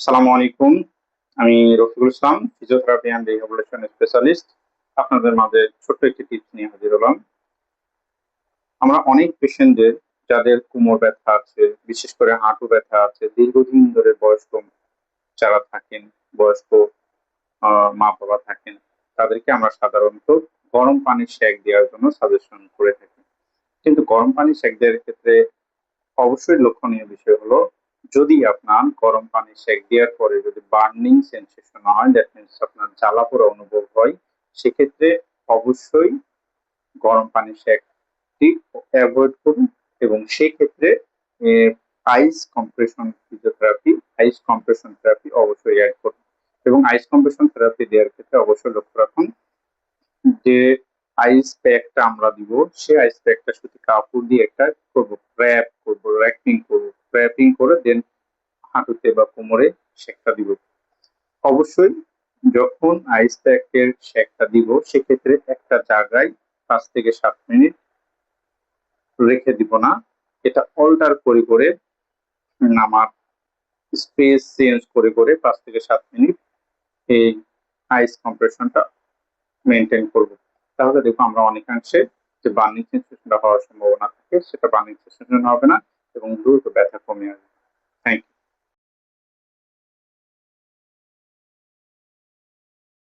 সালামু আলাইকুম। আমি Rafiqul Islam, physiotherapy and rehabilitation specialist. আপনাদের মাঝে ছোট্ট একটি টিপস নিয়ে হাজির হলাম। আমরা অনেক পেশেন্টদের যাদের কোমর ব্যথা আছে, বিশেষ করে হাঁটু ব্যথা আছে, দীর্ঘদিন ধরে বয়স্ক যারা থাকেন, বয়স্ক মা বাবা থাকেন, তাদেরকে আমরা সাধারণত গরম পানির সেক দেওয়ার জন্য সাজেশন করে থাকি। কিন্তু গরম পানি সেক দেওয়ার ক্ষেত্রে অবশ্যই লক্ষণীয় বিষয় হলো, যদি আপনার গরম পানি সেক দেওয়ার পরে যদি বার্নিং সেন্সেশন হয়, দ্যাট মিনস আপনার জ্বালা পোড়া অনুভব হয়, সেক্ষেত্রে অবশ্যই গরম পানি সেকটি অ্যাভয়েড করুন। এবং সেক্ষেত্রে আইস কম্প্রেশন ফিজিওথেরাপি, আইস কম্প্রেশন থেরাপি অবশ্যই অ্যাড করুন। এবং আইস কম্প্রেশন থেরাপি দেওয়ার ক্ষেত্রে অবশ্যই লক্ষ্য রাখুন যে আইস প্যাকটা আমরা দিব, সেই আইস প্যাকটা শুধু কাপড় দিয়ে একটা করবো, র্যাপ করবো, র্যাপিং করে দেন হাঁটুতে বা কোমরে সেকটা দিব। অবশ্যই যখন আইস প্যাকের সেকটা দিব, সেক্ষেত্রে একটা জায়গায় 5 থেকে 7 মিনিট রেখে দিব না, এটা অল্টার করে করে আমার স্পেস চেঞ্জ করে করে 5 থেকে 7 মিনিট এই আইস কম্প্রেশনটা মেনটেন করব। তাহলে দেখো আমরা অনেকাংশে যে বার্নিং সেন্সেশনটা হওয়ার সম্ভাবনা থাকে, সেটা বার্নিং সেন্সেশন হবে না এবং দ্রুত ব্যথা কমে আসবে।